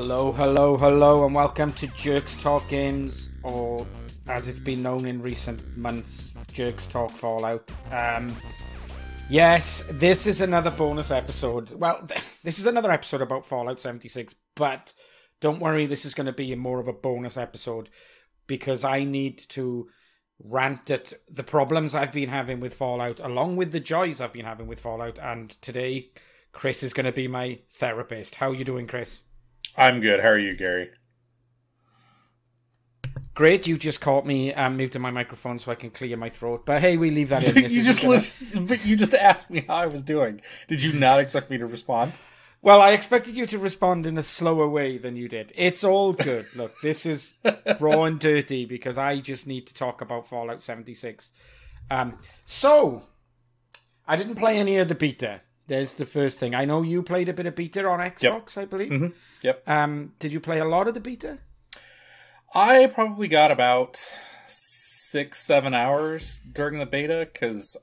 Hello, hello, hello, and welcome to Jerks Talk Games, or as it's been known in recent months, Jerks Talk Fallout. Yes, this is another bonus episode. Well, this is another episode about Fallout 76, but don't worry, this is going to be more of a bonus episode because I need to rant at the problems I've been having with Fallout, along with the joys I've been having with Fallout, and today Chris is going to be my therapist. How are you doing, Chris? I'm good. How are you, Gary? Great, you just caught me muting my microphone so I can clear my throat. But hey, we leave that in. You just asked me how I was doing. Did you not expect me to respond? Well, I expected you to respond in a slower way than you did. It's all good. Look, this is raw and dirty because I just need to talk about Fallout 76. So, I didn't play any of the beta. There's the first thing. I know you played a bit of beta on Xbox, yep. I believe. Mm-hmm. Yep. Did you play a lot of the beta? I probably got about 6-7 hours during the beta because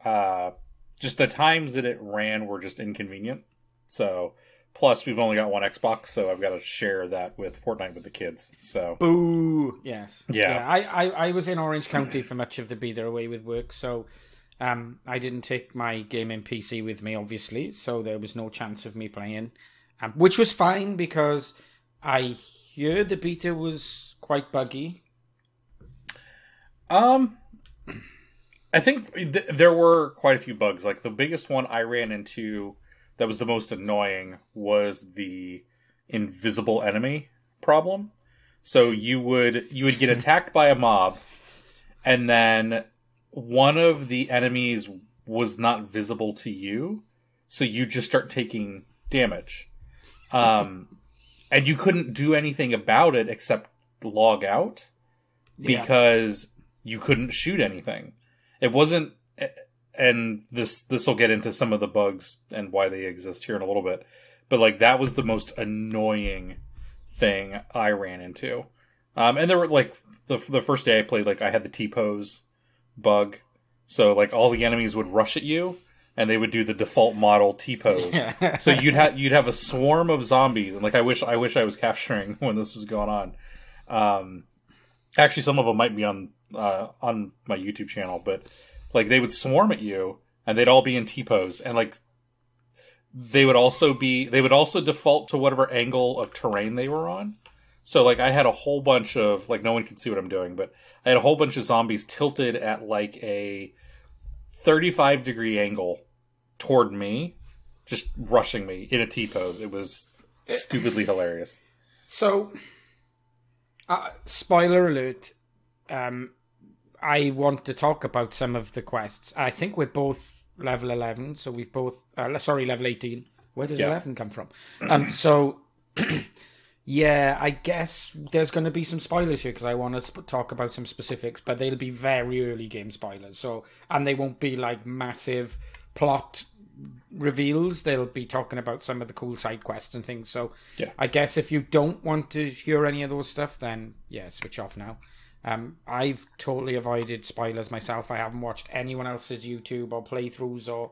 just the times that it ran were just inconvenient. So, plus we've only got one Xbox, so I've got to share that with Fortnite with the kids. So, boo. Yes. Yeah. I was in Orange County for much of the beta away with work, so I didn't take my gaming PC with me, obviously, so there was no chance of me playing, which was fine because I hear the beta was quite buggy. I think there were quite a few bugs. Like the biggest one I ran into that was the most annoying was the invisible enemy problem. So you would get attacked by a mob, and then one of the enemies was not visible to you, so you just start taking damage. And you couldn't do anything about it except log out because you couldn't shoot anything. It wasn't, and this will get into some of the bugs and why they exist here in a little bit, but like that was the most annoying thing I ran into. And there were like the first day I played, like I had the T-pose bug, so like all the enemies would rush at you and they would do the default model T-pose. So you'd have a swarm of zombies, and like I wish I was capturing when this was going on. Actually, some of them might be on my YouTube channel, but like they would swarm at you and they'd all be in T-pose, and like they would also default to whatever angle of terrain they were on. So like I had a whole bunch of, like, no one can see what I'm doing, but I had a whole bunch of zombies tilted at like a 35-degree angle toward me, just rushing me in a T-pose. It was stupidly hilarious. So, spoiler alert, I want to talk about some of the quests. I think we're both level 11, so we've both... level 18. Where did 11 come from? So... Yeah, I guess there's going to be some spoilers here because I want to talk about some specifics, but they'll be very early game spoilers. So, and they won't be like massive plot reveals. They'll be talking about some of the cool side quests and things. So, yeah. I guess if you don't want to hear any of those stuff, then yeah, switch off now. I've totally avoided spoilers myself. I haven't watched anyone else's YouTube or playthroughs or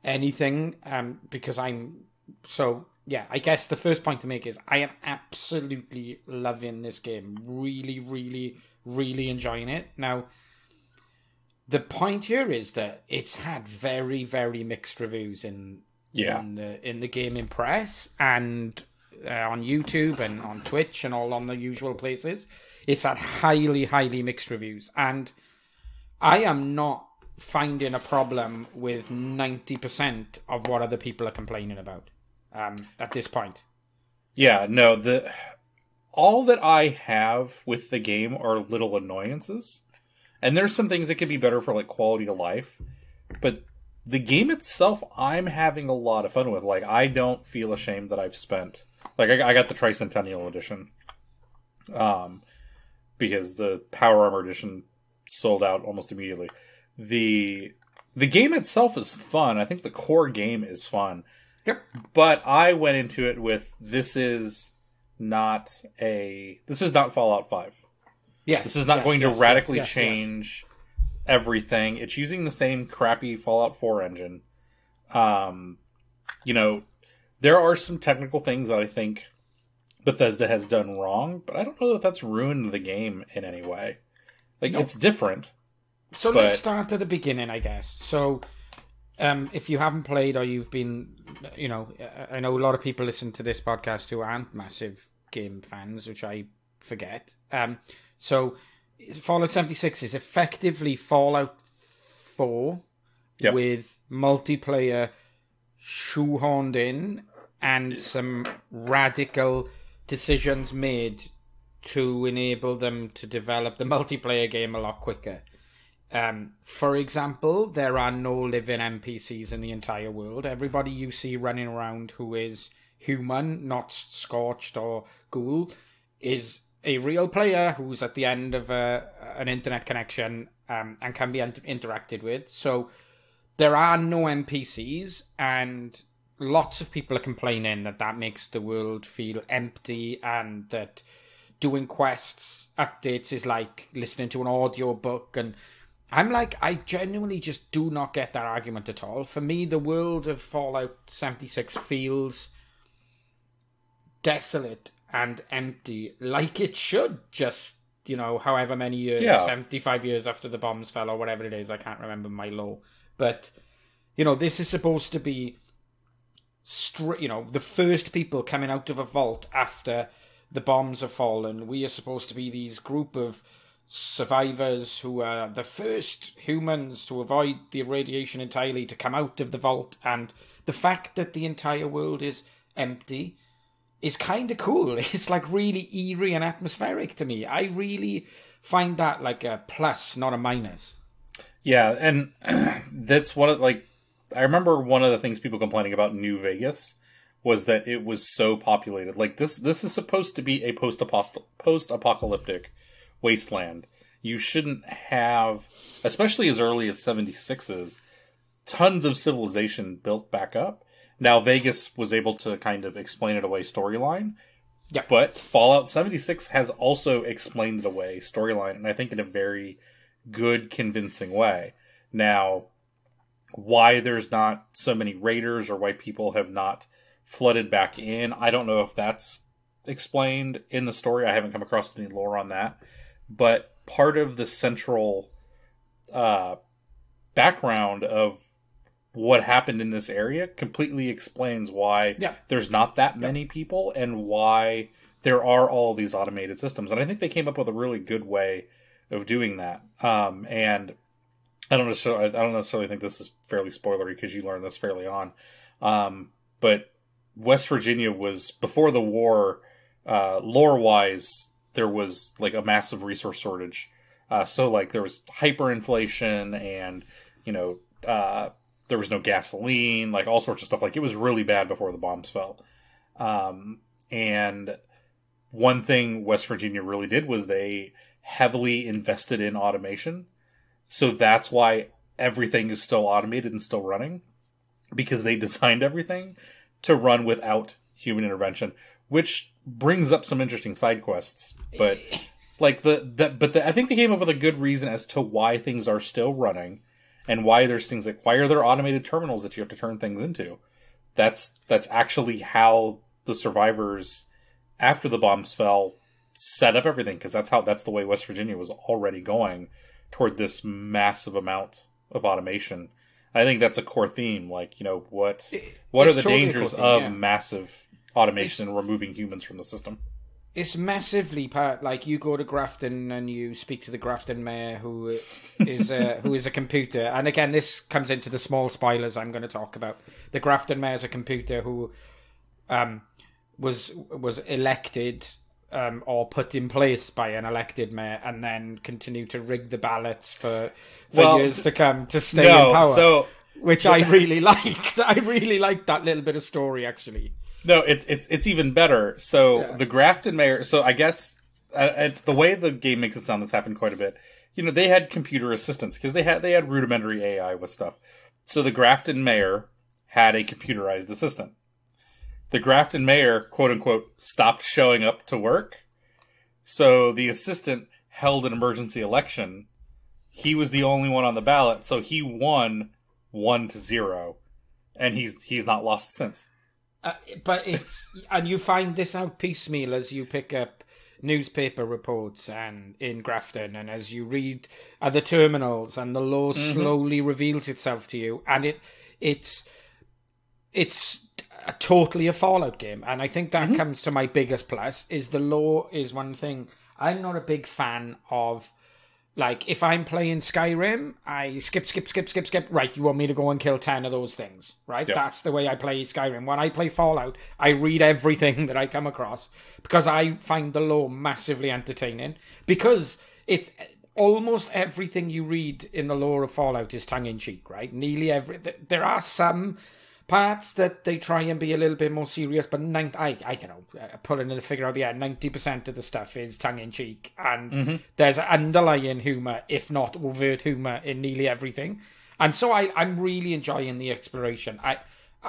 anything because I'm so. Yeah, I guess the first point to make is I am absolutely loving this game. Really, really, really enjoying it. Now, the point here is that it's had very, very mixed reviews in the gaming press and on YouTube and on Twitch and all on the usual places. It's had highly, highly mixed reviews. And I am not finding a problem with 90% of what other people are complaining about. At this point. Yeah, no, all that I have with the game are little annoyances. And there's some things that could be better for like quality of life. But the game itself, I'm having a lot of fun with. Like, I don't feel ashamed that I've spent... Like, I got the Tricentennial Edition. Because the Power Armor Edition sold out almost immediately. The game itself is fun. I think the core game is fun. Yep. But I went into it with this is not Fallout 5. Yeah. This is not going to radically change everything. It's using the same crappy Fallout 4 engine. You know, there are some technical things that I think Bethesda has done wrong, but I don't know that that's ruined the game in any way. Like, nope. It's different. So let's start at the beginning, I guess. So, if you haven't played or you've been, I know a lot of people listen to this podcast who aren't massive game fans, which I forget. So, Fallout 76 is effectively Fallout 4 with multiplayer shoehorned in and some radical decisions made to enable them to develop the multiplayer game a lot quicker. For example, there are no living NPCs in the entire world. Everybody you see running around who is human, not scorched or ghoul, is a real player who's at the end of an internet connection and can be interacted with. So there are no NPCs, and lots of people are complaining that makes the world feel empty, and that doing quests updates is like listening to an audio book. And I'm like, I genuinely just do not get that argument at all. For me, the world of Fallout 76 feels desolate and empty, like it should, just, however many years, 75 years after the bombs fell or whatever it is. I can't remember my law. But, this is supposed to be, the first people coming out of a vault after the bombs have fallen. We are supposed to be these group of survivors who are the first humans to avoid the radiation entirely to come out of the vault. And the fact that the entire world is empty is kind of cool. It's like really eerie and atmospheric to me. I really find that like a plus, not a minus. Yeah, and that's one of, I remember one of the things people complaining about New Vegas was that it was so populated. Like, this is supposed to be a post-apocalyptic wasteland. You shouldn't have, especially as early as 76's, tons of civilization built back up. Now, Vegas was able to kind of explain it away storyline. Yeah. But Fallout 76 has also explained it away storyline, and I think in a very good, convincing way. Now, why there's not so many raiders or why people have not flooded back in, I don't know if that's explained in the story. I haven't come across any lore on that. But part of the central background of what happened in this area completely explains why there's not that many people and why there are all these automated systems. And I think they came up with a really good way of doing that. And I don't necessarily think this is fairly spoilery because you learn this fairly on. But West Virginia was, before the war, lore-wise, there was like a massive resource shortage. So like there was hyperinflation and, there was no gasoline, like all sorts of stuff. Like it was really bad before the bombs fell. And one thing West Virginia really did was they heavily invested in automation. So that's why everything is still automated and still running, because they designed everything to run without human intervention, which brings up some interesting side quests. But like I think they came up with a good reason as to why things are still running and why there's things like, why are there automated terminals that you have to turn things into? That's actually how the survivors after the bombs fell set up everything, because that's the way West Virginia was already going toward this massive amount of automation. I think that's a core theme. Like, what are the dangers of massive automation and removing humans from the system? It's massively like you go to Grafton and you speak to the Grafton mayor who is a computer. And again, this comes into the small spoilers I'm going to talk about. The Grafton mayor is a computer who was elected or put in place by an elected mayor and then continued to rig the ballots for years to come to stay in power. Which I really liked. I really liked that little bit of story, actually. No, it's even better. So the Grafton mayor. So I guess the way the game makes it sound, this happened quite a bit. They had computer assistants because they had rudimentary AI with stuff. So the Grafton mayor had a computerized assistant. The Grafton mayor, quote unquote, stopped showing up to work. So the assistant held an emergency election. He was the only one on the ballot, so he won 1-0, and he's not lost since. But it's, and you find this out piecemeal as you pick up newspaper reports and in Grafton, and as you read the terminals, and the lore slowly reveals itself to you, and it's totally a Fallout game. And I think that comes to my biggest plus, is the lore is one thing. I'm not a big fan of, like, if I'm playing Skyrim, I skip. Right, you want me to go and kill 10 of those things, right? Yep. That's the way I play Skyrim. When I play Fallout, I read everything that I come across, because I find the lore massively entertaining, because it's almost everything you read in the lore of Fallout is tongue-in-cheek, right? There are some parts that they try and be a little bit more serious, but I don't know, pulling in a figure out the air, 90% of the stuff is tongue-in-cheek, and there's underlying humour, if not overt humour, in nearly everything. And so I'm really enjoying the exploration.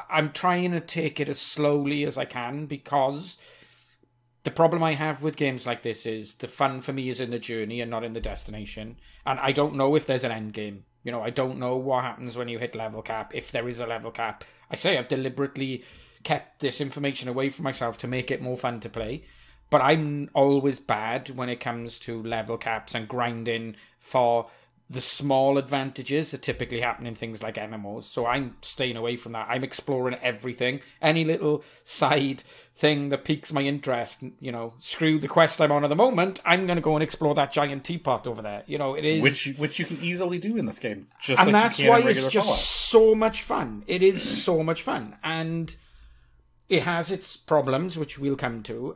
I'm trying to take it as slowly as I can, because the problem I have with games like this is the fun for me is in the journey and not in the destination. And I don't know if there's an end game. You know, I don't know what happens when you hit level cap, if there is a level cap. I say I've deliberately kept this information away from myself to make it more fun to play. But I'm always bad when it comes to level caps and grinding for the small advantages that typically happen in things like MMOs. So I'm staying away from that. I'm exploring everything. Any little side thing that piques my interest, you know, screw the quest I'm on at the moment, I'm going to go and explore that giant teapot over there. You know, it is... Which you can easily do in this game. Just and like that's why it's just so much fun. It is so much fun. And it has its problems, which we'll come to.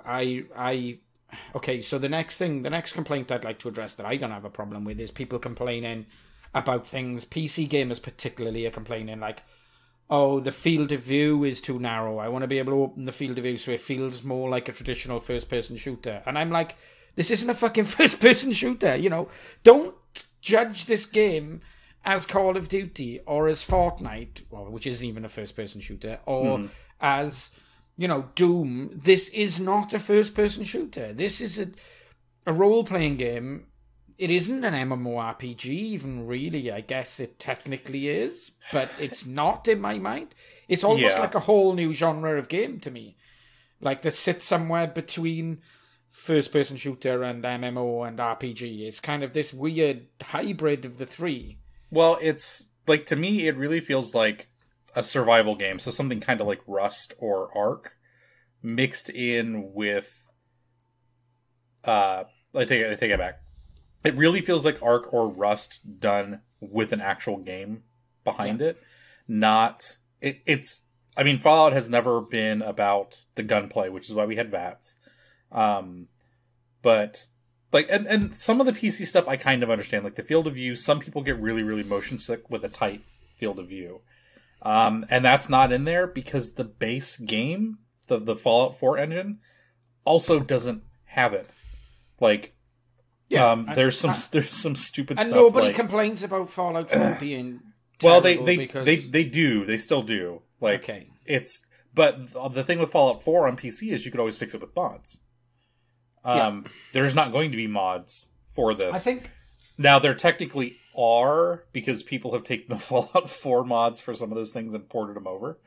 Okay, so the next complaint I'd like to address that I don't have a problem with is people complaining about things. PC gamers particularly are complaining, like, oh, the field of view is too narrow. I want to be able to open the field of view so it feels more like a traditional first-person shooter. And I'm like, this isn't a fucking first-person shooter, you know. Don't judge this game as Call of Duty or as Fortnite, which isn't even a first-person shooter, or as... you know, Doom. This is not a first-person shooter. This is a role-playing game. It isn't an MMORPG, even really. I guess it technically is, but it's not in my mind. It's almost like a whole new genre of game to me. Like, that sits somewhere between first-person shooter and MMO and RPG. It's kind of this weird hybrid of the three. Well, it's, like, to me, it really feels like a survival game, so something kind of like Rust or Ark mixed in with I take it back. It really feels like Ark or Rust done with an actual game behind it. It's I mean, Fallout has never been about the gunplay, which is why we had VATS. But like and some of the PC stuff I kind of understand, like the field of view. Some people get really, really motion sick with a tight field of view. And that's not in there because the base game, the Fallout 4 engine, also doesn't have it. Like, there's some stupid and stuff. And nobody complains about Fallout 4 being well, they do. They still do. Like, okay. But the thing with Fallout 4 on PC is you could always fix it with mods. There's not going to be mods for this. I think now there technically are, because people have taken the Fallout 4 mods for some of those things and ported them over,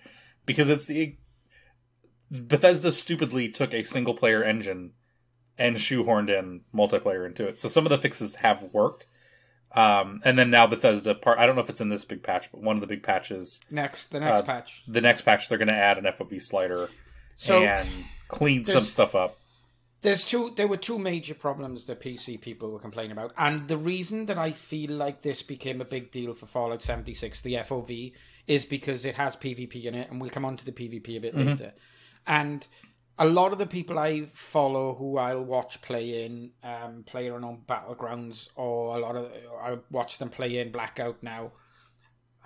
because Bethesda stupidly took a single player engine and shoehorned in multiplayer into it. So some of the fixes have worked. And then now Bethesda I don't know if it's in this big patch, but one of the big patches the next patch. The next patch they're going to add an FOV slider and clean some stuff up. There were two major problems that PC people were complaining about, and the reason that I feel like this became a big deal for Fallout 76, the FOV, is because it has PvP in it, and we'll come on to the PvP a bit later. And a lot of the people I follow who I'll watch play on Battlegrounds, or I watch them play in Blackout now,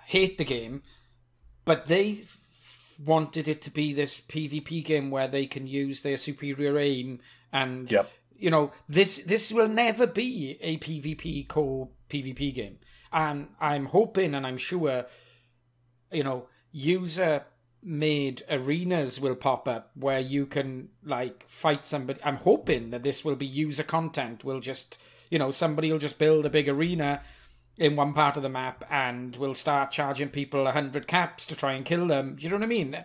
hate the game, but they wanted it to be this PvP game where they can use their superior aim. And, you know, this will never be a PvP core PvP game. And I'm hoping and I'm sure, you know, user-made arenas will pop up where you can, like, fight somebody. I'm hoping that this will be user content. We'll just, you know, somebody will just build a big arena in one part of the map and will start charging people 100 caps to try and kill them. You know what I mean?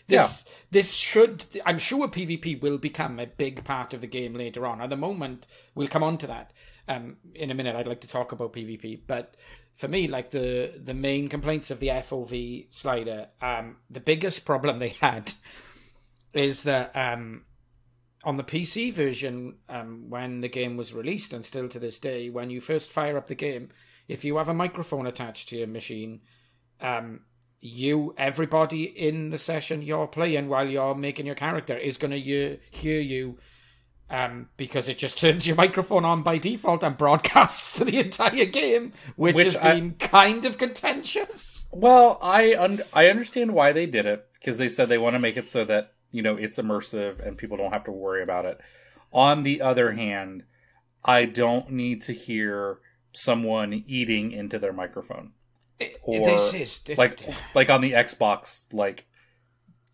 This should... I'm sure PvP will become a big part of the game later on. At the moment, we'll come on to that. In a minute, I'd like to talk about PvP. But for me, like the main complaints of the FOV slider, the biggest problem they had is that on the PC version, when the game was released, and still to this day, when you first fire up the game, if you have a microphone attached to your machine, everybody in the session you're playing while you're making your character is going to hear you, because it just turns your microphone on by default and broadcasts to the entire game, which has been kind of contentious. Well, I understand why they did it, because they said they want to make it so that, it's immersive and people don't have to worry about it. On the other hand, I don't need to hear someone eating into their microphone. This like on the Xbox, like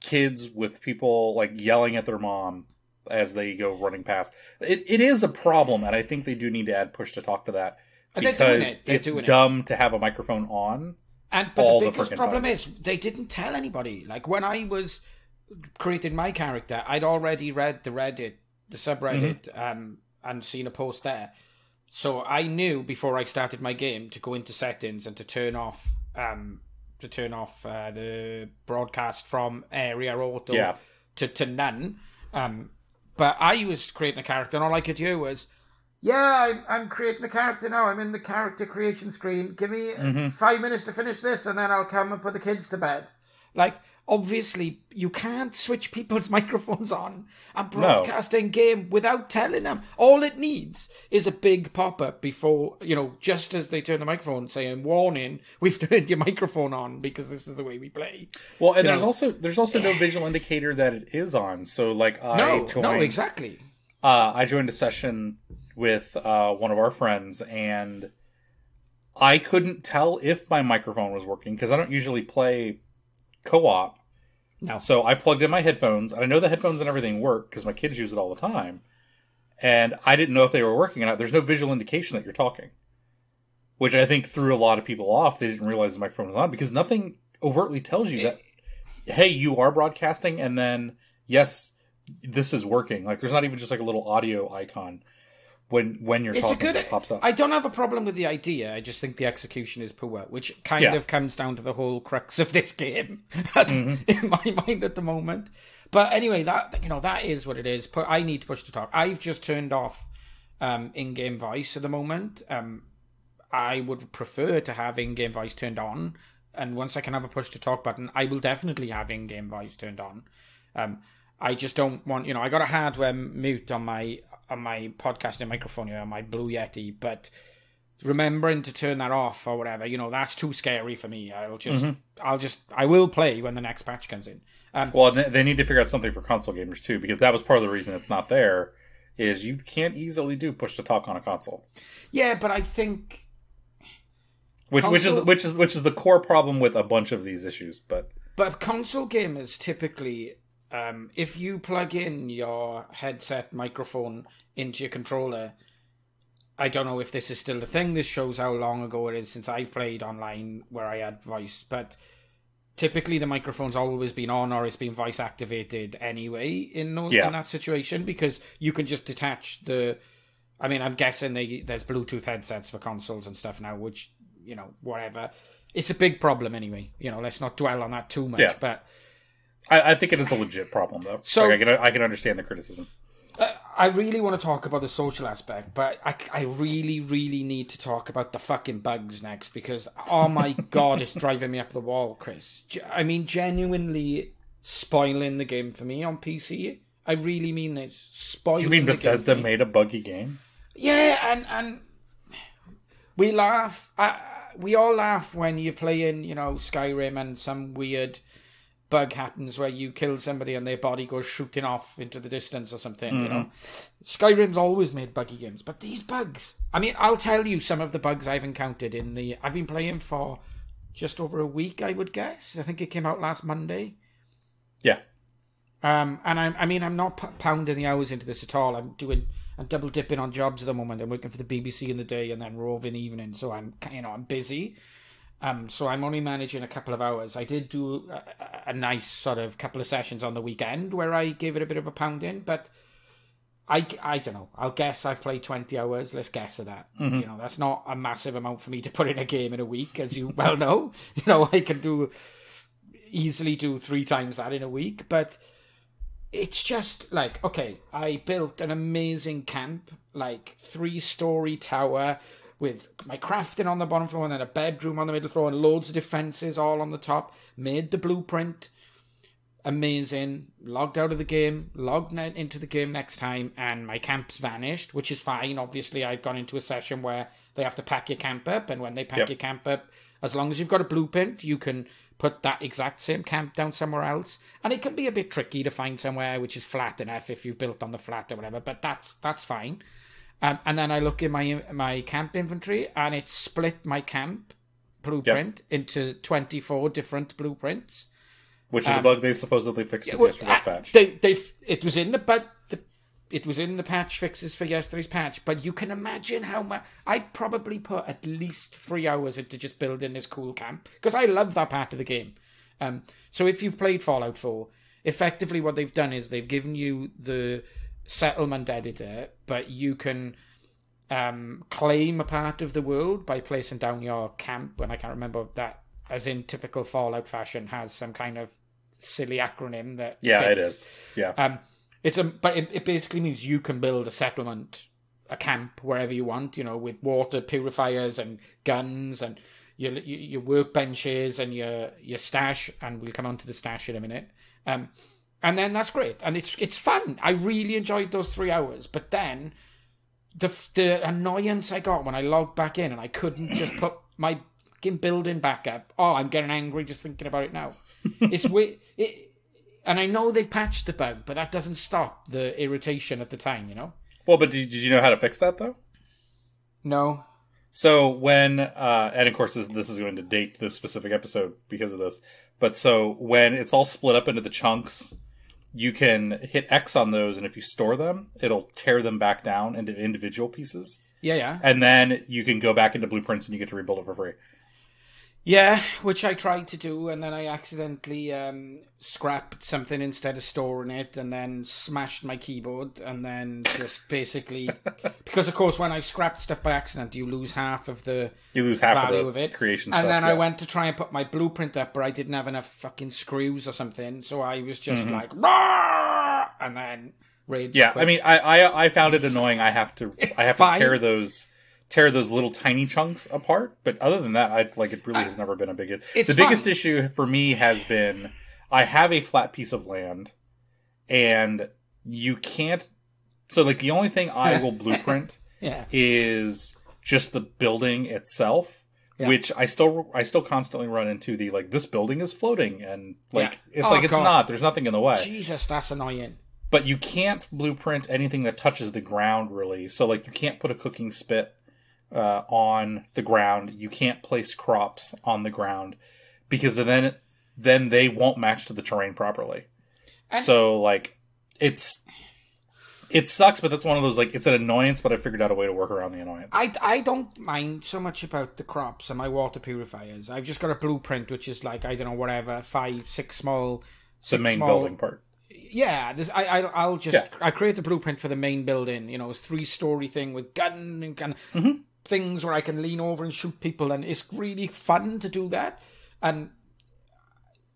kids with people like yelling at their mom as they go running past. It is a problem, and I think they do need to add push to talk to that, because it's dumb to have a microphone on. But the biggest problem is they didn't tell anybody. Like when I was creating my character, I'd already read the subreddit, and seen a post there. So I knew before I started my game to go into settings and to turn off the broadcast from area auto to none. But I was creating a character, and all I could hear was, I'm creating a character now. I'm in the character creation screen. Give me 5 minutes to finish this, and then I'll come and put the kids to bed. Like, obviously, you can't switch people's microphones on and broadcast in game without telling them. All it needs is a big pop-up before, just as they turn the microphone saying, warning, we've turned your microphone on because this is the way we play. Well, and there's also no visual indicator that it is on. So, like, exactly. I joined a session with one of our friends, and I couldn't tell if my microphone was working because I don't usually play co-op. No. So I plugged in my headphones, and I know the headphones and everything work because my kids use it all the time. And I didn't know if they were working or not. There's no visual indication that you're talking, which I think threw a lot of people off. They didn't realize the microphone was on because nothing overtly tells you that, hey, you are broadcasting, and then, yes, this is working. Like, there's not even just like a little audio icon when you're talking that pops up. I don't have a problem with the idea. I just think the execution is poor, which kind of comes down to the whole crux of this game in my mind at the moment. But anyway, that is what it is. I need to push to talk. I've just turned off in-game voice at the moment. I would prefer to have in-game voice turned on, and once I can have a push to talk button, I will definitely have in-game voice turned on. I just don't want, I got a hardware mute on my podcasting microphone here, on my Blue Yeti, but remembering to turn that off or whatever, that's too scary for me. I will play when the next patch comes in. Well, they need to figure out something for console gamers too, because that was part of the reason it's not there, is you can't easily do push to talk on a console. Yeah, but I think which is the core problem with a bunch of these issues, but console gamers typically, if you plug in your headset microphone into your controller, I don't know if this is still a thing. This shows how long ago it is since I've played online where I had voice, but typically the microphone's always been on or it's been voice activated anyway in that situation, because you can just detach I'm guessing there's Bluetooth headsets for consoles and stuff now, which, whatever. It's a big problem anyway. Let's not dwell on that too much, but I think it is a legit problem, though. So I can understand the criticism. I really want to talk about the social aspect, but I really, really need to talk about the fucking bugs next, because, oh my God, it's driving me up the wall, Chris. I mean, genuinely spoiling the game for me on PC. I really mean this. Spoiling the game. You mean Bethesda made a buggy game? Yeah, and we laugh. We all laugh when you're playing, Skyrim and some weird bug happens where you kill somebody and their body goes shooting off into the distance or something, Skyrim's always made buggy games, but these bugs, I'll tell you some of the bugs I've encountered I've been playing for just over a week, I would guess. I think it came out last Monday. Yeah. And I'm not pounding the hours into this at all. I'm double dipping on jobs at the moment. I'm working for the BBC in the day and then roving evening. So I'm busy. So I'm only managing a couple of hours. I did do a nice sort of couple of sessions on the weekend where I gave it a bit of a pounding, but I don't know. I'll guess I've played 20 hours. Let's guess at that. Mm-hmm. That's not a massive amount for me to put in a game in a week, as you well know. I can easily do 3 times that in a week, but it's just like, okay, I built an amazing camp, like 3-story tower with my crafting on the bottom floor and then a bedroom on the middle floor and loads of defenses all on the top. Made the blueprint. Amazing. Logged out of the game. Logged into the game next time and my camp's vanished, which is fine. Obviously, I've gone into a session where they have to pack your camp up, and when they pack your camp up, as long as you've got a blueprint, you can put that exact same camp down somewhere else. And it can be a bit tricky to find somewhere which is flat enough if you've built on the flat or whatever, but that's fine. And then I look in my camp inventory, and it split my camp blueprint into 24 different blueprints. Which is a bug they supposedly fixed in yesterday's patch. It was in the patch fixes for yesterday's patch, but you can imagine how much I probably put at least 3 hours into just building this cool camp because I love that part of the game. So if you've played Fallout 4, effectively what they've done is they've given you the settlement editor, but you can claim a part of the world by placing down your camp, and I can't remember that, as in typical Fallout fashion, has some kind of silly acronym that fits. It is. But it basically means you can build a settlement, a camp wherever you want, with water purifiers and guns and your workbenches and your stash, and we'll come on to the stash in a minute. And then that's great, and it's fun. I really enjoyed those 3 hours, but then the annoyance I got when I logged back in and I couldn't just put my fucking building back up. Oh, I'm getting angry just thinking about it now. And I know they've patched the bug, but that doesn't stop the irritation at the time, Well, but did you know how to fix that, though? No. So when, and of course this is going to date this specific episode because of this, but so when it's all split up into the chunks, you can hit X on those, and if you store them, it'll tear them back down into individual pieces. Yeah. And then you can go back into blueprints and you get to rebuild it for free. Yeah, which I tried to do, and then I accidentally scrapped something instead of storing it, and then smashed my keyboard, and then just basically... because, of course, when I scrapped stuff by accident, you lose half of the value of it. Creation and stuff, then I went to try and put my blueprint up, but I didn't have enough fucking screws or something, so I was just like... Rah! And then rage. Yeah, quit. I mean, I found it annoying. I have to tear those little tiny chunks apart, but other than that, it really has never been a big issue. The biggest issue for me has been I have a flat piece of land, and you can't. So, the only thing I will blueprint is just the building itself, which I still constantly run into this building is floating, and it's not. There's nothing in the way. Jesus, that's annoying. But you can't blueprint anything that touches the ground, really. So, you can't put a cooking spit on the ground. You can't place crops on the ground because then they won't match to the terrain properly. And so it sucks, but that's one of those it's an annoyance, but I figured out a way to work around the annoyance. I don't mind so much about the crops and my water purifiers. I've just got a blueprint which is I don't know, whatever, 5, 6 small... The main building part. Yeah, I create a blueprint for the main building. It's a 3-story thing with gun and kind of things where I can lean over and shoot people, and it's really fun to do that. And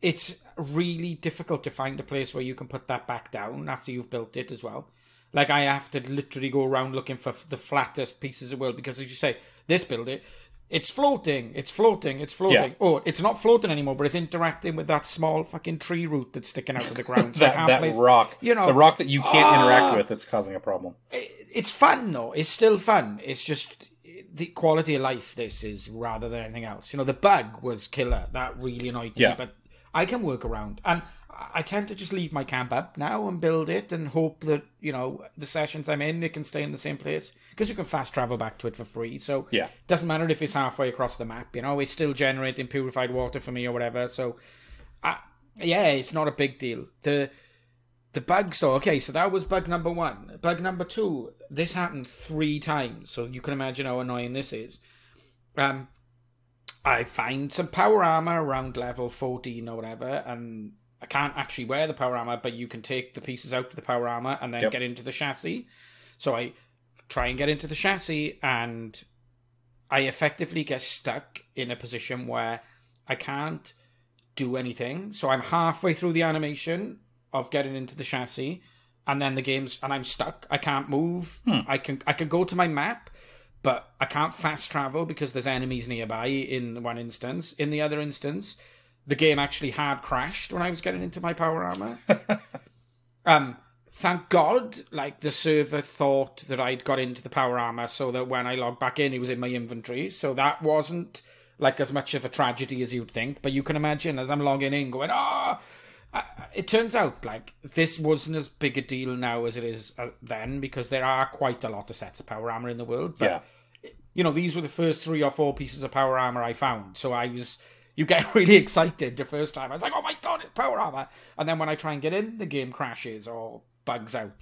it's really difficult to find a place where you can put that back down after you've built it as well. I have to literally go around looking for the flattest pieces of wood because, as you say, this building, it's floating. Yeah. Oh, it's not floating anymore, but it's interacting with that small fucking tree root that's sticking out of the ground. So that rock. The rock that you can't interact with that's causing a problem. It's fun, though. It's still fun. It's just the quality of life this is rather than anything else. The bug was killer. That really annoyed me, but I can work around. And I tend to just leave my camp up now and build it and hope that, the sessions I'm in, it can stay in the same place. Because you can fast travel back to it for free. So it doesn't matter if it's halfway across the map, it's still generating purified water for me or whatever. So, it's not a big deal. the bug. So that was bug number 1. Bug number 2. This happened 3 times, so you can imagine how annoying this is. I find some power armor around level 14 or whatever, and I can't actually wear the power armor, but you can take the pieces out of the power armor and then get into the chassis. So I try and get into the chassis, and I effectively get stuck in a position where I can't do anything. So I'm halfway through the animation of getting into the chassis, and then and I'm stuck. I can't move. I can go to my map, but I can't fast travel because there's enemies nearby in one instance. In the other instance, the game actually had crashed when I was getting into my power armor. Thank God, the server thought that I'd got into the power armor so that when I logged back in, it was in my inventory. So that wasn't as much of a tragedy as you'd think. But you can imagine as I'm logging in going, it turns out this wasn't as big a deal now as it is then, because there are quite a lot of sets of power armor in the world. But, these were the first 3 or 4 pieces of power armor I found. So you get really excited the first time. I was like, oh my God, it's power armor. And then when I try and get in, the game crashes or bugs out.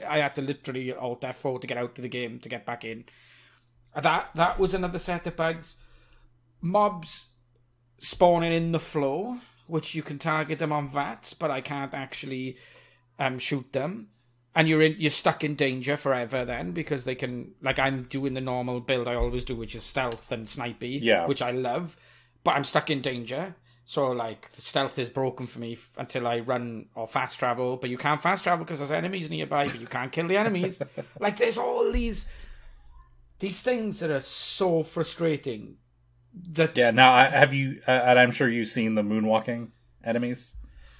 I had to literally alt F4 to get out of the game to get back in. That was another set of bugs. Mobs spawning in the floor, which you can target them on VATs, but I can't actually shoot them. And you're stuck in danger forever then, because they can, I'm doing the normal build I always do, which is stealth and snipey, which I love, but I'm stuck in danger. So, the stealth is broken for me until I run or fast travel, but you can't fast travel because there's enemies nearby, but you can't kill the enemies. There's all these things that are so frustrating. Now, have you, and I'm sure you've seen the moonwalking enemies,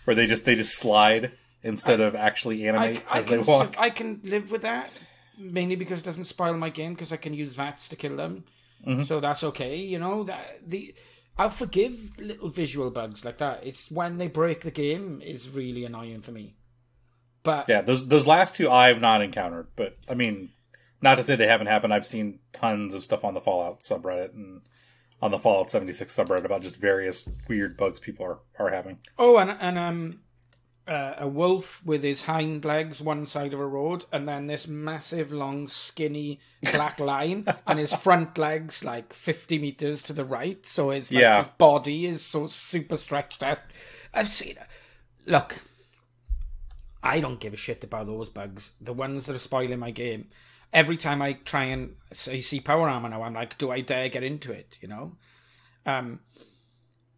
where they just slide instead of actually animate as they walk. I can live with that, mainly because it doesn't spoil my game, because I can use VATs to kill them. Mm-hmm. So that's okay, I'll forgive little visual bugs like that. It's when they break the game is really annoying for me. But those last 2 I've not encountered. But I mean, not to say they haven't happened. I've seen tons of stuff on the Fallout subreddit and on the Fallout 76 subreddit about just various weird bugs people are having. Oh, and a wolf with his hind legs one side of a road, and then this massive, long, skinny black line, and his front legs 50 meters to the right. So his body is so super stretched out. I've seen it. Look, I don't give a shit about those bugs. The ones that are spoiling my game. Every time I try and see power armor now, I'm like, do I dare get into it?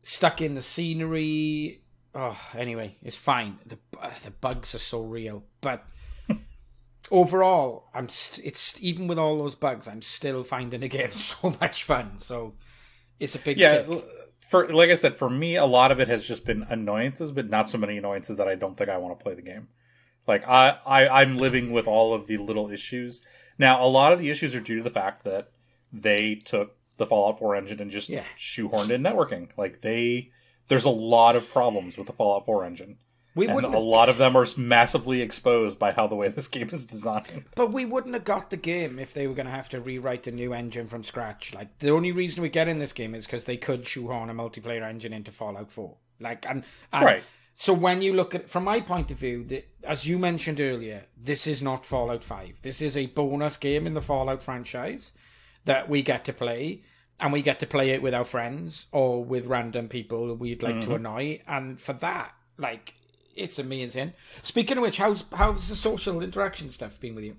Stuck in the scenery. Oh, anyway, it's fine. The bugs are so real, but overall, it's even with all those bugs, I'm still finding the game so much fun. So it's a big kick. Like I said, for me, a lot of it has just been annoyances, but not so many annoyances that I don't think I want to play the game. I'm living with all of the little issues. Now, a lot of the issues are due to the fact that they took the Fallout 4 engine and just shoehorned in networking. There's a lot of problems with the Fallout 4 engine. A lot of them are massively exposed by how the way this game is designed. But we wouldn't have got the game if they were going to have to rewrite a new engine from scratch. The only reason we get in this game is because they could shoehorn a multiplayer engine into Fallout 4. Right. So when you look at, from my point of view, as you mentioned earlier, this is not Fallout 5. This is a bonus game in the Fallout franchise that we get to play. And we get to play it with our friends or with random people we'd like to annoy. And for that, it's amazing. Speaking of which, how's the social interaction stuff been with you?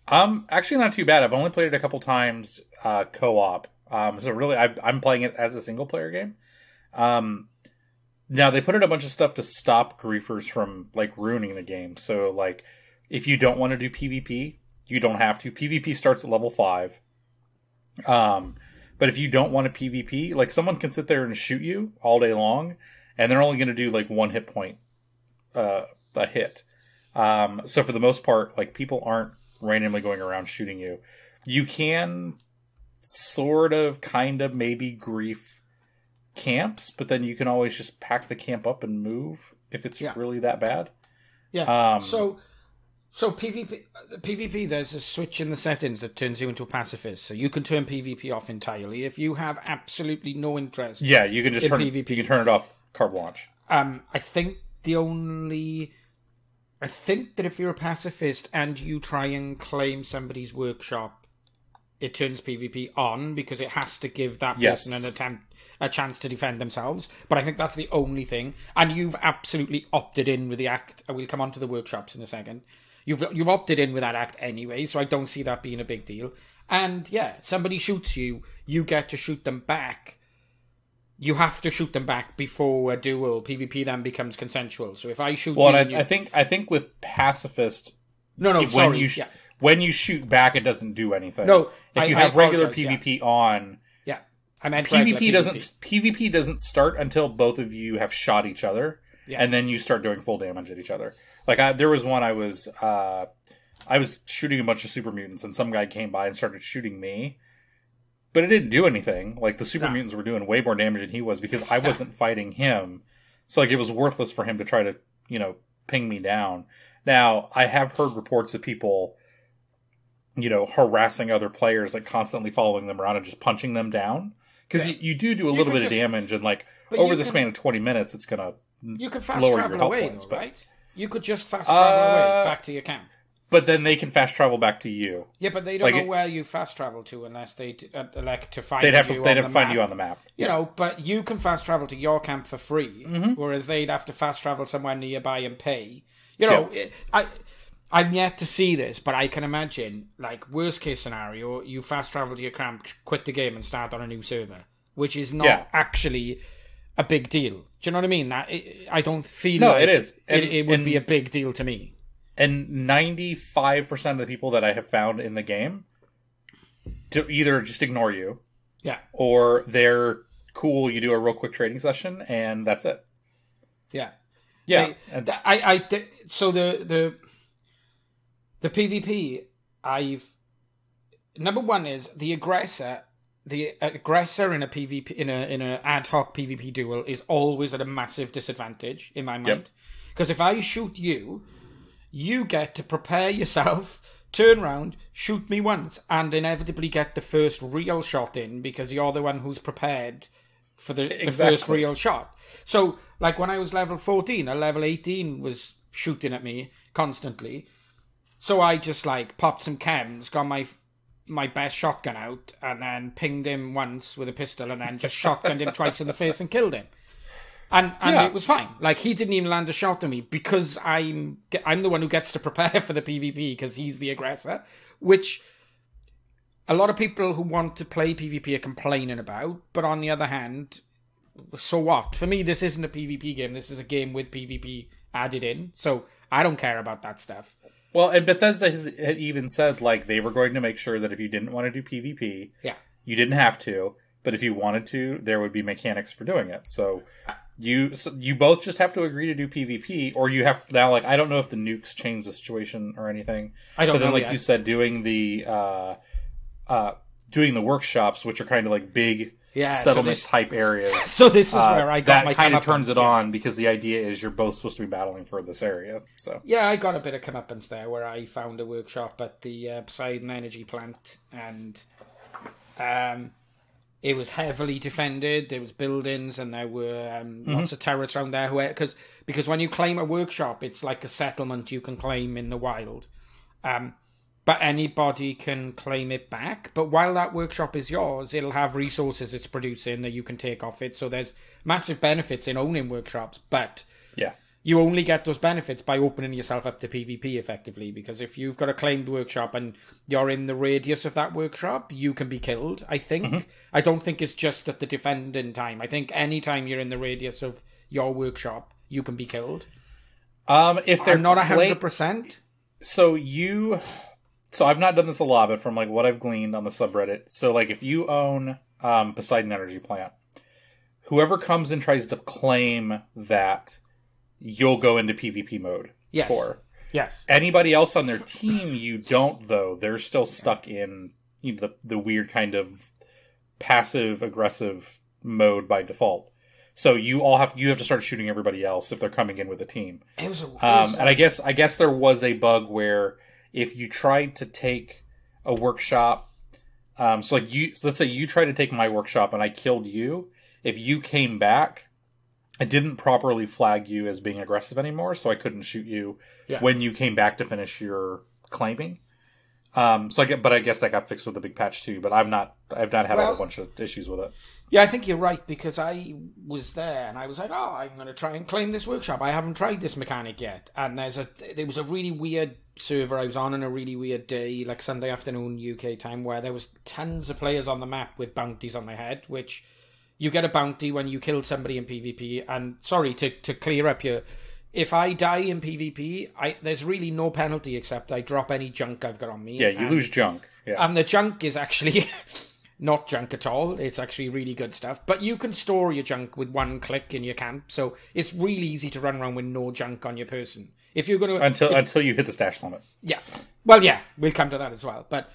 Actually not too bad. I've only played it a couple times co-op. So really, I'm playing it as a single-player game. Now, they put in a bunch of stuff to stop griefers from, ruining the game. So, if you don't want to do PvP, you don't have to. PvP starts at level 5. But if you don't want a PvP, someone can sit there and shoot you all day long, and they're only going to do 1 hit point a hit. So for the most part, people aren't randomly going around shooting you. You can sort of, kind of, maybe grief camps, but then you can always just pack the camp up and move if it's really that bad. Yeah. So PvP, there's a switch in the settings that turns you into a pacifist. So you can turn PvP off entirely if you have absolutely no interest. Yeah, you can just turn PvP. You can turn it off carte blanche. I think the only I think that if you're a pacifist and you try and claim somebody's workshop, it turns PvP on because it has to give that person a chance to defend themselves. But I think that's the only thing. And you've absolutely opted in with the act. We'll come on to the workshops in a second. You've opted in with that act anyway, so I don't see that being a big deal. And yeah, somebody shoots you, you get to shoot them back. You have to shoot them back before a duel. PvP then becomes consensual. So if I shoot you... I think with pacifist... When you shoot back, it doesn't do anything. No, if you have regular PvP on... Yeah, I meant PvP doesn't start until both of you have shot each other, and then you start doing full damage at each other. Like, there was one I was shooting a bunch of super mutants, and some guy came by and started shooting me. But it didn't do anything. Like, the super mutants were doing way more damage than he was because I wasn't fighting him. So, like, it was worthless for him to try to, ping me down. Now, I have heard reports of people, harassing other players, like, constantly following them around and just punching them down. Because you do a little bit of damage, and, like, over the span of 20 minutes, it's going to You could fast travel away, though, right? You could just fast travel away back to your camp. But then they can fast travel back to you. Yeah, but they don't know where you fast travel to unless they elect to find you. They'd have to find you on the map. But you can fast travel to your camp for free, whereas they'd have to fast travel somewhere nearby and pay. I'm yet to see this, but I can imagine, like, worst case scenario, you fast travel to your camp, quit the game, and start on a new server, which is not actually a big deal. Do you know what I mean? I don't feel like it is. It would be a big deal to me. And 95% of the people that I have found in the game to either just ignore you, or they're cool. You do a real quick trading session, and that's it. Yeah. So the PvP, number one is the aggressor. The aggressor in a PvP in a ad hoc PvP duel is always at a massive disadvantage in my mind, because if I shoot you. You get to prepare yourself, turn around, shoot me once, and inevitably get the first real shot in because you're the one who's prepared for the first real shot. So, like when I was level 14, a level 18 was shooting at me constantly. So I just popped some chems, got my best shotgun out, and then pinged him once with a pistol, and then just shotgunned him twice in the face and killed him. And it was fine. Like, he didn't even land a shot at me because I'm the one who gets to prepare for the PvP because he's the aggressor, which a lot of people who want to play PvP are complaining about. But on the other hand, so what? For me, this isn't a PvP game. This is a game with PvP added in. So I don't care about that stuff. Well, and Bethesda had even said, like, they were going to make sure that if you didn't want to do PvP, you didn't have to. But if you wanted to, there would be mechanics for doing it. So... You both just have to agree to do PvP, or you have now. Like, I don't know if the nukes change the situation or anything. I don't know. But then, like you said, doing the workshops, which are kind of like big settlement type areas. So this is where I got my kind of turns it on because the idea is you're both supposed to be battling for this area. So I got a bit of comeuppance there where I found a workshop at the Poseidon Energy plant, and it was heavily defended. There was buildings, and there were lots of turrets around there. Because when you claim a workshop, it's like a settlement you can claim in the wild. But anybody can claim it back. But while that workshop is yours, it'll have resources it's producing that you can take off it. So there's massive benefits in owning workshops. But you only get those benefits by opening yourself up to PvP effectively, because if you've got a claimed workshop and you're in the radius of that workshop, you can be killed, I think. I don't think it's just at the defending time. I think any time you're in the radius of your workshop, you can be killed. If they're not 100%. So I've not done this a lot, but from like what I've gleaned on the subreddit, so like if you own Poseidon Energy Plant, whoever comes and tries to claim that, you'll go into PvP mode for. Yes. Anybody else on their team, you don't, though. They're still stuck in the weird kind of passive-aggressive mode by default. So you have to start shooting everybody else if they're coming in with a team. And I guess there was a bug where if you tried to take a workshop, so let's say you tried to take my workshop and I killed you. If you came back, I didn't properly flag you as being aggressive anymore, so I couldn't shoot you when you came back to finish your claiming. But I guess that got fixed with the big patch too. But I've not had a whole bunch of issues with it. Yeah, I think you're right, because I was there and I was like, oh, I'm going to try and claim this workshop. I haven't tried this mechanic yet. And there was a really weird server I was on a really weird day, like Sunday afternoon UK time, where there was tons of players on the map with bounties on their head, which you get a bounty when you kill somebody in PvP. And sorry, to clear up here, if I die in PvP, there's really no penalty except I drop any junk I've got on me. Yeah, you lose junk. Yeah. And the junk is actually... not junk at all. It's actually really good stuff. But you can store your junk with one click in your camp, so it's really easy to run around with no junk on your person. If you're going to until you hit the stash limit. Yeah. Well, yeah, we'll come to that as well. But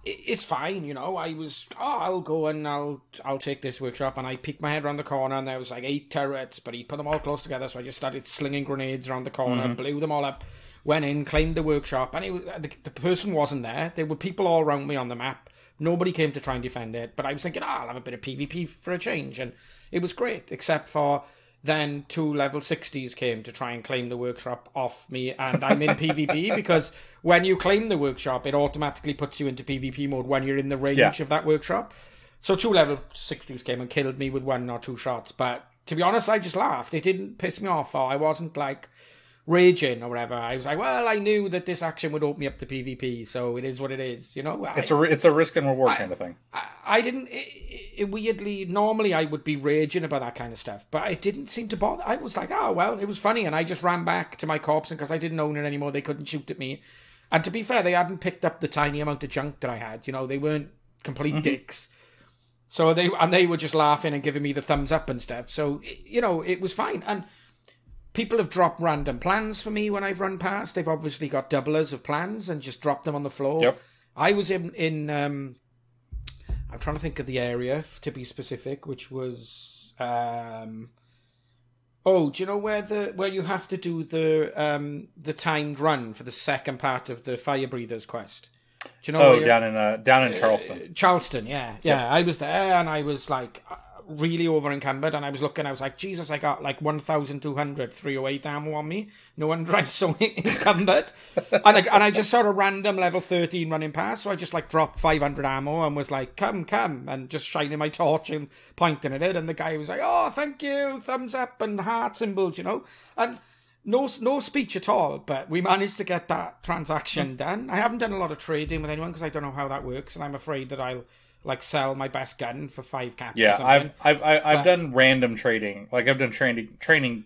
it's fine, you know. I was I'll go and I'll take this workshop, and I peeked my head around the corner, and there was like 8 turrets, but he put them all close together, so I just started slinging grenades around the corner, blew them all up, went in, claimed the workshop, and the person wasn't there. There were people all around me on the map. Nobody came to try and defend it, but I was thinking, I'll have a bit of PvP for a change, and it was great, except for then 2 level 60s came to try and claim the workshop off me, and I'm in PvP, because when you claim the workshop, it automatically puts you into PvP mode when you're in the range of that workshop. So 2 level 60s came and killed me with 1 or 2 shots, but to be honest, I just laughed. It didn't piss me off, or I wasn't like raging or whatever. I was like, well, I knew that this action would open me up to PvP, so it is what it is, you know. It's a risk and reward kind of thing. I didn't. It weirdly, normally I would be raging about that kind of stuff, but it didn't seem to bother. I was like, oh well, it was funny, and I just ran back to my corpse, and because I didn't own it anymore, they couldn't shoot at me. And to be fair, they hadn't picked up the tiny amount of junk that I had. You know, they weren't complete dicks. So they were just laughing and giving me the thumbs up and stuff. So you know, it was fine. And people have dropped random plans for me when I've run past. They've obviously got doublers of plans and just dropped them on the floor. Yep. I was in I'm trying to think of the area, to be specific, which was do you know where you have to do the timed run for the second part of the Fire Breathers quest? Do you know? Down in Charleston. Charleston, yeah. Yep. I was there, and I was like really over encumbered, and I was looking, I was like, Jesus, I got like 1,200 308 ammo on me. No wonder I'm so encumbered. and I just saw a random level 13 running past, so I just like dropped 500 ammo and was like, come, and just shining my torch and pointing at it, and the guy was like, oh, thank you, thumbs up and heart symbols, you know. And no speech at all, but we managed to get that transaction done. I haven't done a lot of trading with anyone because I don't know how that works, and I'm afraid that I'll like sell my best gun for 5 caps. Yeah, I've done random trading. Like I've done training.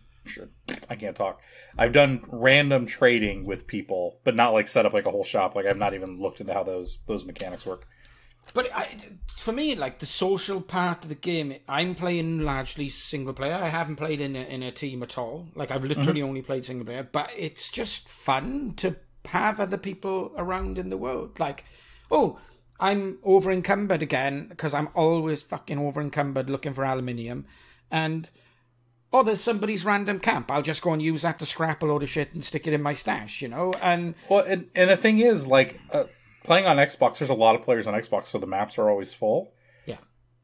I can't talk. I've done random trading with people, but not like set up like a whole shop. Like I've not even looked into how those mechanics work. But for me, like the social part of the game, I'm playing largely single player. I haven't played in a team at all. Like I've literally only played single player. But it's just fun to have other people around in the world. Like, I'm over encumbered again because I'm always fucking over encumbered looking for aluminium, and there's somebody's random camp. I'll just go and use that to scrap a load of shit and stick it in my stash, you know. And the thing is, like playing on Xbox, there's a lot of players on Xbox, so the maps are always full. Yeah,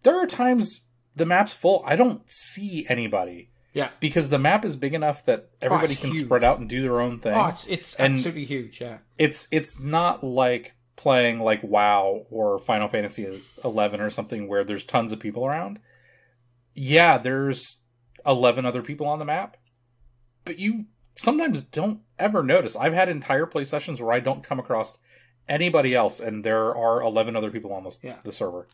there are times the map's full. I don't see anybody. Yeah, because the map is big enough that everybody can spread out and do their own thing. It's absolutely huge. Yeah, it's not like playing like WoW or Final Fantasy 11 or something where there's tons of people around. Yeah, there's 11 other people on the map, but you sometimes don't ever notice. I've had entire play sessions where I don't come across anybody else, and there are 11 other people on the server.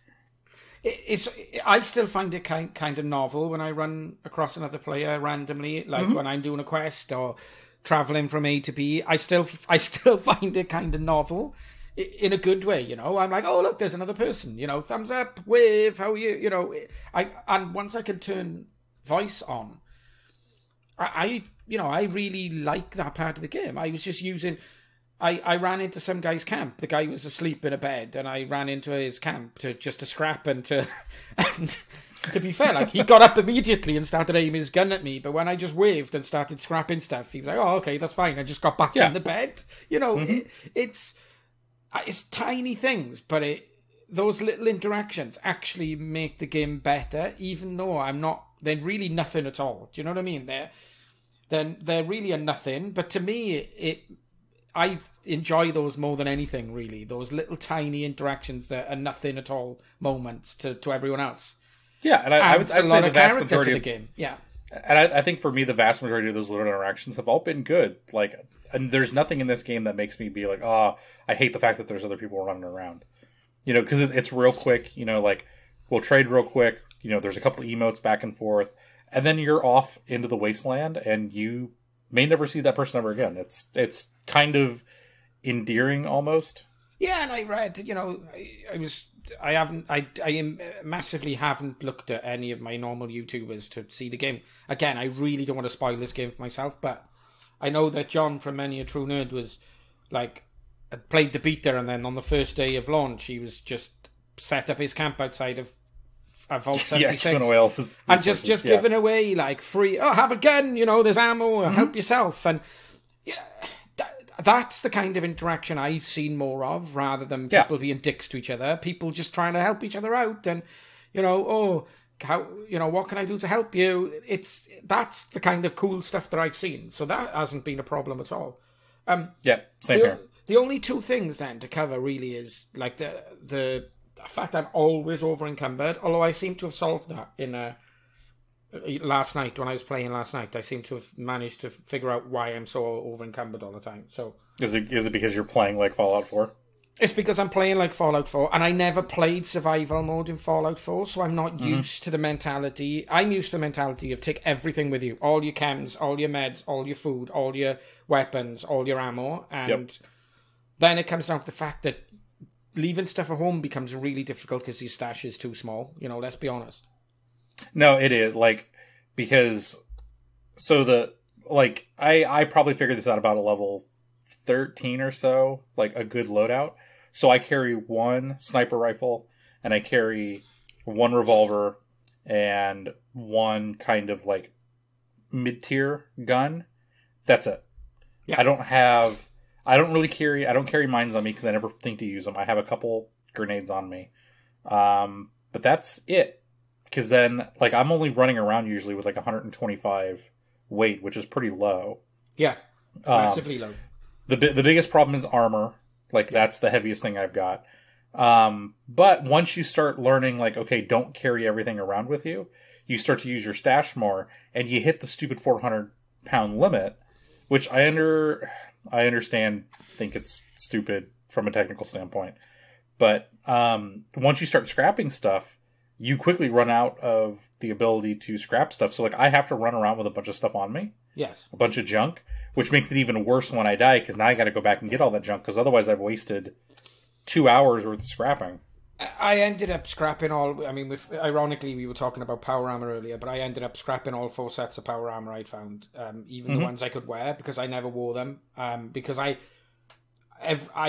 I still find it kind of novel when I run across another player randomly, like when I'm doing a quest or traveling from A to B. I still find it kind of novel. In a good way, you know. I'm like, oh look, there's another person, you know, thumbs up, wave, how are you, you know. And once I can turn voice on, I really like that part of the game. I was just using, I ran into some guy's camp. The guy was asleep in a bed, and I ran into his camp to scrap and to be fair, like he got up immediately and started aiming his gun at me. But when I just waved and started scrapping stuff, he was like, oh okay, that's fine. I just got back in the bed, you know. It's tiny things, but those little interactions actually make the game better, even though I'm not they're really nothing at all. Do you know what I mean? They're really a nothing. But to me, I enjoy those more than anything, really. Those little tiny interactions that are nothing at all moments to everyone else. Yeah, and I'd say the vast majority of the game. Yeah, and I think for me, the vast majority of those little interactions have all been good. Like, and there's nothing in this game that makes me be like, oh, I hate the fact that there's other people running around. Because it's real quick. Like, we'll trade real quick. There's a couple of emotes back and forth, and then you're off into the wasteland, and you may never see that person ever again. It's kind of endearing almost. Yeah, and I read, I massively haven't looked at any of my normal YouTubers to see the game. Again, I really don't want to spoil this game for myself, but I know that John from Many a True Nerd was like, played the beta, and then on the first day of launch, he was just set up his camp outside of Vault 76. And just giving away like free, have a gun, there's ammo, help yourself. And yeah, that's the kind of interaction I've seen more of, rather than people being dicks to each other. People just trying to help each other out, and what can I do to help you? That's the kind of cool stuff that I've seen. So that hasn't been a problem at all. Same here. The only two things then to cover really is like the fact I'm always over encumbered. Although I seem to have solved that in last night when I was playing last night. I seem to have managed to figure out why I'm so over encumbered all the time. So is it because you're playing like Fallout 4? It's because I'm playing like Fallout 4, and I never played survival mode in Fallout 4, so I'm not used to the mentality. I'm used to the mentality of take everything with you. All your chems, all your meds, all your food, all your weapons, all your ammo. And then it comes down to the fact that leaving stuff at home becomes really difficult because your stash is too small. Let's be honest. No, it is. Because... So I probably figured this out about a level 13 or so, like a good loadout. So I carry one sniper rifle, and I carry one revolver, and one kind of like mid-tier gun. That's it. Yeah. I don't carry mines on me because I never think to use them. I have a couple grenades on me. But that's it. Because then, I'm only running around usually with 125 weight, which is pretty low. Yeah. Massively low. The biggest problem is armor. That's the heaviest thing I've got. But once you start learning, okay, don't carry everything around with you, you start to use your stash more, and you hit the stupid 400-pound limit, which I understand, think it's stupid from a technical standpoint. But once you start scrapping stuff, you quickly run out of the ability to scrap stuff. So, I have to run around with a bunch of stuff on me. Yes. A bunch of junk, which makes it even worse when I die, because now I got to go back and get all that junk, because otherwise I've wasted 2 hours worth of scrapping. I ended up scrapping all... I mean, ironically, we were talking about power armor earlier, but I ended up scrapping all 4 sets of power armor I'd found, even the ones I could wear, because I never wore them, because I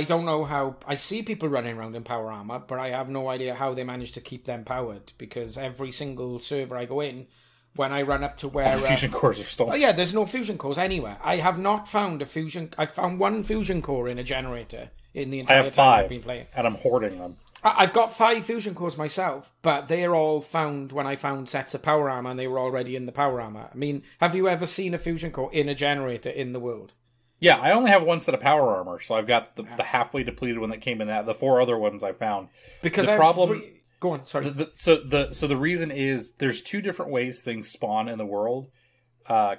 don't know how... I see people running around in power armor, but I have no idea how they manage to keep them powered, because every single server I go in, when I run up to where... fusion cores are stolen. Oh yeah, there's no fusion cores anywhere. I have not found a fusion... I found one fusion core in a generator in the entire time I've been playing. And I'm hoarding them. I've got 5 fusion cores myself, but they're all found when I found sets of power armor, and they were already in the power armor. I mean, have you ever seen a fusion core in a generator in the world? Yeah, I only have one set of power armor, so I've got the halfway depleted one that came in that. The 4 other ones I found. Because the problem... Go on, sorry. So the reason is there's 2 different ways things spawn in the world.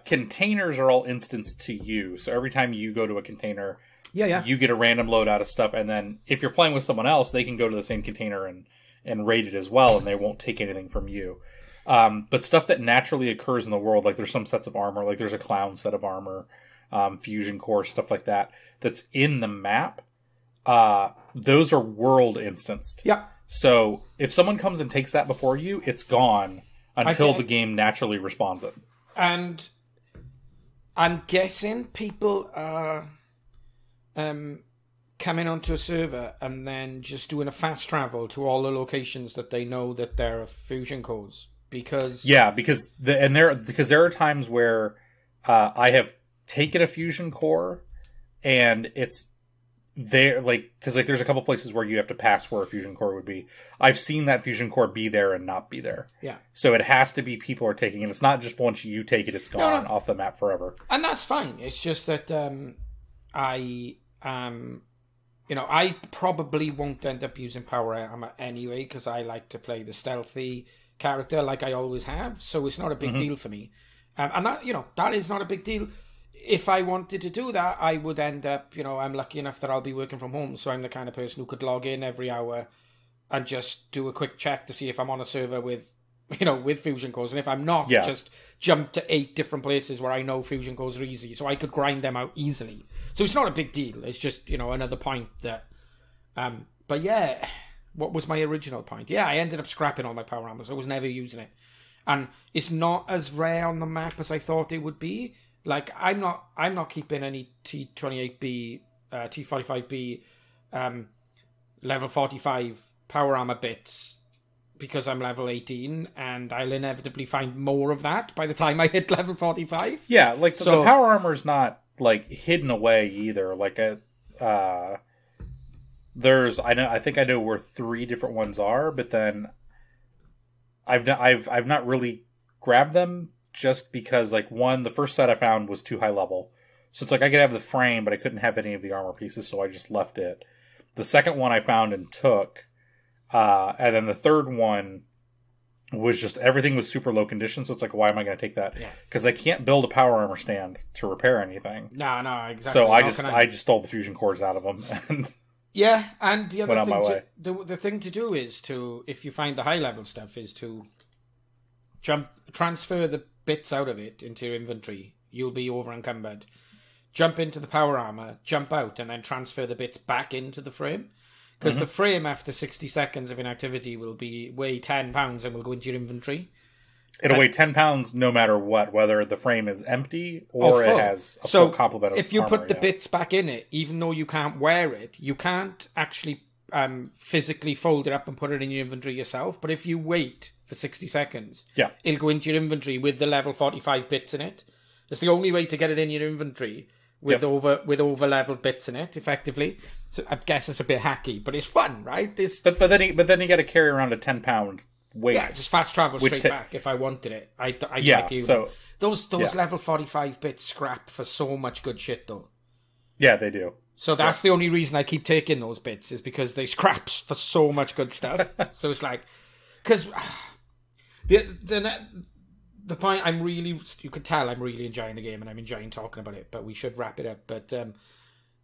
Containers are all instanced to you, so every time you go to a container, you get a random loadout of stuff, and then if you're playing with someone else, they can go to the same container and raid it as well, and they won't take anything from you. But stuff that naturally occurs in the world, like there's some sets of armor, like there's a clown set of armor, fusion core, stuff like that, that's in the map, those are world instanced. Yeah. So if someone comes and takes that before you, it's gone until the game naturally respawns it. And I'm guessing people are coming onto a server and then just doing a fast travel to all the locations that they know that there are fusion cores. Because there are times where I have taken a fusion core and there, like, because like there's a couple places where you have to pass where a fusion core would be. I've seen that fusion core be there and not be there. Yeah. So it has to be people are taking it. It's not just once you take it, it's gone off the map forever. And that's fine. It's just that I probably won't end up using power armor anyway because I like to play the stealthy character like I always have. So it's not a big deal for me. And that is not a big deal. If I wanted to do that, I would end up, I'm lucky enough that I'll be working from home. So I'm the kind of person who could log in every hour and just do a quick check to see if I'm on a server with fusion cores. And if I'm not, just jump to 8 different places where I know fusion cores are easy. So I could grind them out easily. So it's not a big deal. It's just, another point that... but yeah, what was my original point? Yeah, I ended up scrapping all my power armor. So I was never using it. And it's not as rare on the map as I thought it would be. Like, I'm not keeping any T28B, T45B, level 45 power armor bits because I'm level 18, and I'll inevitably find more of that by the time I hit level 45. Yeah, like, the power armor's not, like, hidden away either. Like, I think I know where 3 different ones are, but then I've not really grabbed them. Just because, like, the first set I found was too high level. So it's like I could have the frame, but I couldn't have any of the armor pieces, so I just left it. The second one I found and took. And then the third one was just, everything was super low condition, so it's like, why am I going to take that? Because I can't build a power armor stand to repair anything. No, exactly. So I just stole the fusion cores out of them. And yeah, and the other thing, the thing to do is to, if you find the high level stuff, is to transfer the bits out of it into your inventory. You'll be over encumbered. Jump into the power armor, jump out, and then transfer the bits back into the frame. Because the frame, after 60 seconds of inactivity, will weigh 10 pounds and will go into your inventory. It'll weigh 10 pounds no matter what, whether the frame is empty or it has a full complement of if you armor, put the bits back in it, even though you can't wear it, you can't actually physically fold it up and put it in your inventory yourself. But if you wait for 60 seconds, it'll go into your inventory with the level 45 bits in it. It's the only way to get it in your inventory with over leveled bits in it, effectively. So I guess it's a bit hacky, but it's fun, right? But then you got to carry around a 10-pound weight. Yeah, just fast travel straight back if I wanted it. Like you. So those level 45 bits scrap for so much good shit, though. Yeah, they do. So that's the only reason I keep taking those bits, is because they scrap for so much good stuff. So it's like, because the point you could tell I'm really enjoying the game and I'm enjoying talking about it, but we should wrap it up. But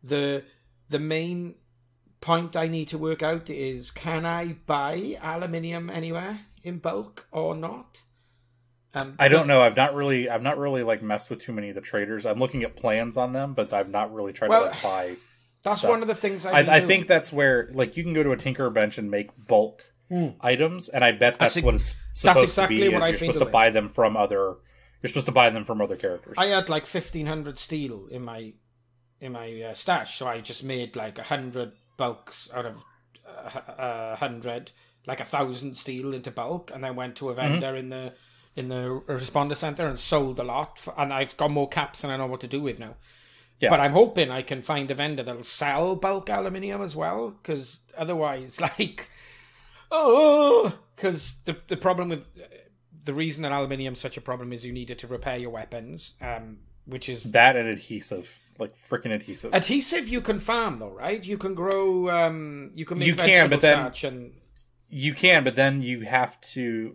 the main point I need to work out is, can I buy aluminium anywhere in bulk or not? I don't know. I've not really like messed with too many of the traders. I'm looking at plans on them, but I've not really tried to buy. That's stuff. One of the things I think that's where, like, you can go to a tinker bench and make bulk items, and I bet that's what it's supposed to be. You're supposed to buy them from other. You're supposed to buy them from other characters. I had like 1,500 steel in my stash, so I just made like 100 bulks out of 100, like 1,000 steel into bulk, and then went to a vendor in the responder center and sold a lot, and I've got more caps than I know what to do with now. Yeah. But I'm hoping I can find a vendor that'll sell bulk aluminium as well, because otherwise, like, because the problem with the reason that aluminium's such a problem is you need it to repair your weapons, which is that and adhesive, like freaking adhesive. Adhesive you can farm though, right? You can grow, you can make vegetable starch, and you can, but then you have to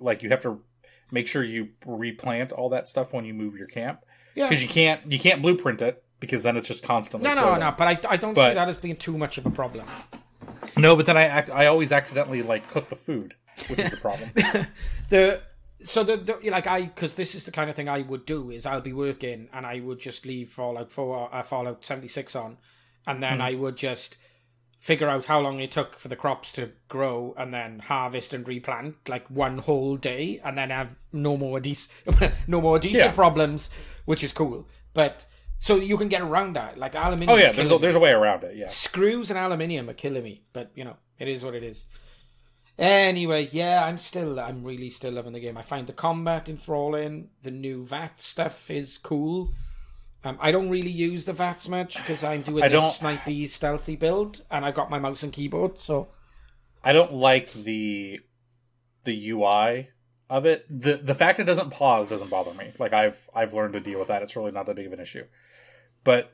make sure you replant all that stuff when you move your camp. Yeah, because you can't blueprint it, because then it's just constantly. No. But I don't see that as being too much of a problem. No, but then I always accidentally cook the food, which is the problem. Because this is the kind of thing I would do, is I'll be working and I would just leave Fallout 4, Fallout 76 on, and then I would just figure out how long it took for the crops to grow, and then harvest and replant like one whole day, and then have no more adhesive problems, which is cool. But so you can get around that, like aluminium. Oh yeah, there's a way around it. Yeah, screws and aluminium are killing me, but it is what it is. Anyway, yeah, I'm really still loving the game. I find the combat enthralling. The new VAT stuff is cool. I don't really use the VATS much because I'm doing this snipey, stealthy build, and I got my mouse and keyboard, so... I don't like the UI of it. The fact it doesn't pause doesn't bother me. Like, I've learned to deal with that. It's really not that big of an issue. But,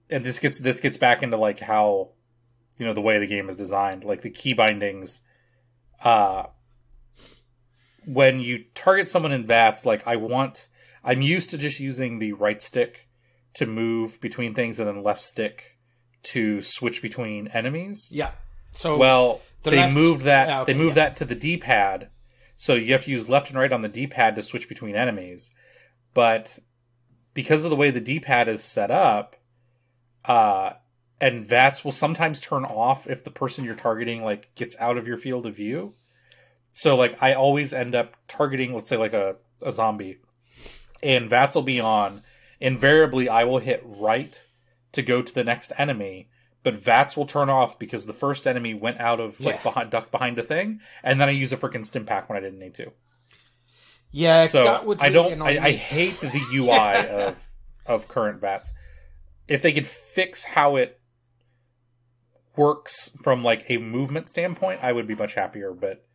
and this gets back into, like, how, you know, the way the game is designed. Like, the key bindings, when you target someone in VATS, like, I'm used to just using the right stick to move between things and then left stick to switch between enemies. Yeah. So well, they moved that that to the D-pad, so you have to use left and right on the D-pad to switch between enemies. But because of the way the D-pad is set up, and VATS will sometimes turn off if the person you're targeting like gets out of your field of view. So like I always end up targeting, let's say like a zombie, and VATS will be on. Invariably, I will hit right to go to the next enemy, but VATS will turn off because the first enemy went out of ducked behind a thing, and then I use a freaking stim pack when I didn't need to. Yeah, so that would really I hate the UI of current VATS. If they could fix how it works from like a movement standpoint, I would be much happier. But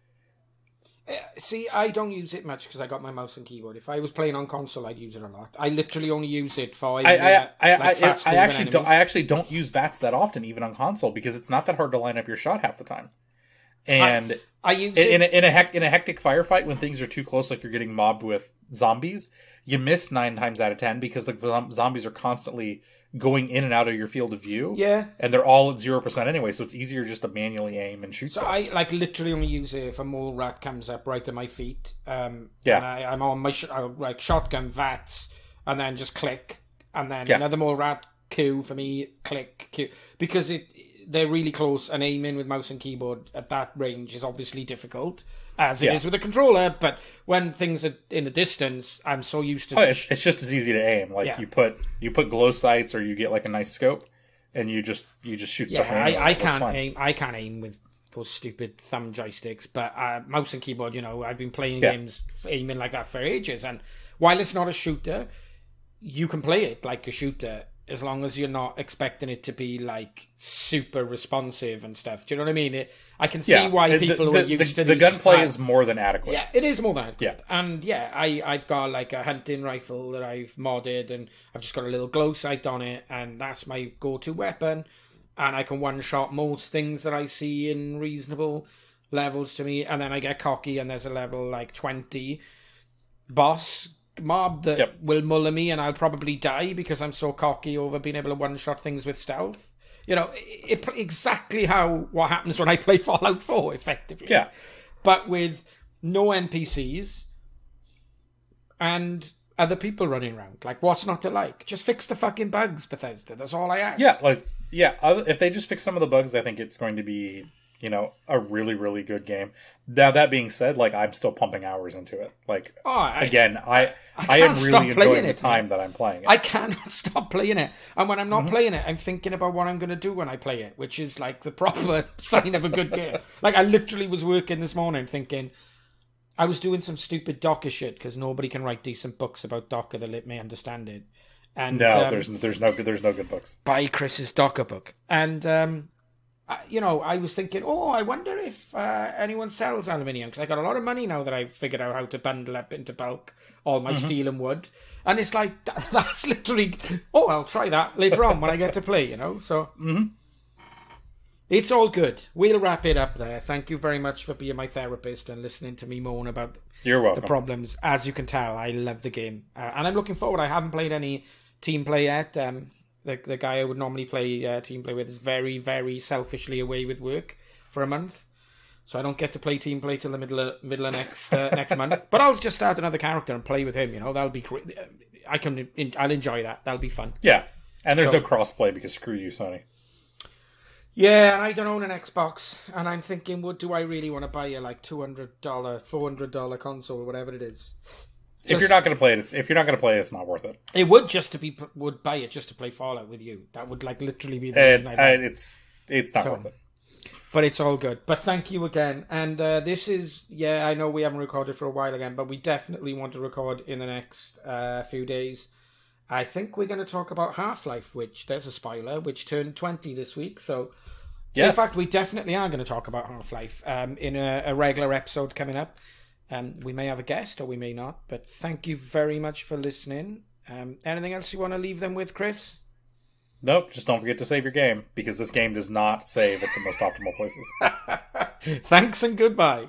see, I don't use it much because I got my mouse and keyboard. If I was playing on console, I'd use it a lot. I literally only use it for. I actually don't use VATS that often, even on console, because it's not that hard to line up your shot half the time. And I use it in a hectic firefight when things are too close, like you're getting mobbed with zombies. You miss 9 times out of 10 because the zombies are constantly going in and out of your field of view. Yeah. And they're all at 0% anyway, so it's easier just to manually aim and shoot stuff. I like literally only use it if a mole rat comes up right at my feet. And I'm on my like shotgun VATS and then just click, and then another mole rat Q for me, click Q, because they're really close, and aiming with mouse and keyboard at that range is obviously difficult, as it is with a controller. But when things are in the distance, I'm so used to. It's just as easy to aim. Like you put glow sights, or you get like a nice scope, and you just shoot stuff. I can't aim with those stupid thumb joysticks, but mouse and keyboard. You know, I've been playing games aiming like that for ages, and while it's not a shooter, you can play it like a shooter, as long as you're not expecting it to be like super responsive and stuff. Do you know what I mean? I can see why people are used to the gunplay is more than adequate. Yeah, it is more than adequate. Yeah. And I've got like a hunting rifle that I've modded, and I've just got a little glow sight on it, and that's my go-to weapon. And I can one-shot most things that I see in reasonable levels to me. And then I get cocky, and there's a level like 20 boss mob that will muller me, and I'll probably die because I'm so cocky over being able to one-shot things with stealth. You know, exactly what happens when I play Fallout 4, effectively. Yeah. But with no NPCs and other people running around. Like, what's not to like? Just fix the fucking bugs, Bethesda. That's all I ask. If they just fix some of the bugs, I think it's going to be, you know, a really, really good game. Now, that being said, like, I'm still pumping hours into it. Like, I am really enjoying the time that I'm playing it. I cannot stop playing it. And when I'm not playing it, I'm thinking about what I'm going to do when I play it, which is, like, the proper sign of a good game. Like, I literally was working this morning thinking, I was doing some stupid Docker shit, because nobody can write decent books about Docker that let me understand it. And no, there's no good books. Buy Chris's Docker book. And, you know, I was thinking, I wonder if anyone sells aluminium, because I got a lot of money now that I've figured out how to bundle up into bulk all my steel and wood. And it's like, that's literally, I'll try that later on when I get to play, you know? So, it's all good. We'll wrap it up there. Thank you very much for being my therapist and listening to me moan about You're welcome. The problems. As you can tell, I love the game. And I'm looking forward. I haven't played any team play yet. The guy I would normally play team play with is very, very selfishly away with work for a month, so I don't get to play team play till the middle of next month. But I'll just start another character and play with him. You know, that'll be great. I'll enjoy that. That'll be fun. Yeah, and there's no cross-play because screw you, Sony. Yeah, and I don't own an Xbox, and I'm thinking, do I really want to buy a like $200, $400 console or whatever it is? If you're not going to play it, it's not worth it. It would would buy it just to play Fallout with you. That would like literally be the reason I buy it. It's not worth it. But it's all good. But thank you again. And this is, I know we haven't recorded for a while again, but we definitely want to record in the next few days. I think we're going to talk about Half-Life, which, there's a spoiler, which turned 20 this week. So, yes. In fact, we definitely are going to talk about Half-Life in a regular episode coming up. We may have a guest or we may not, but thank you very much for listening. Anything else you want to leave them with, Chris? Nope, just don't forget to save your game, because this game does not save at the most optimal places. Thanks and goodbye.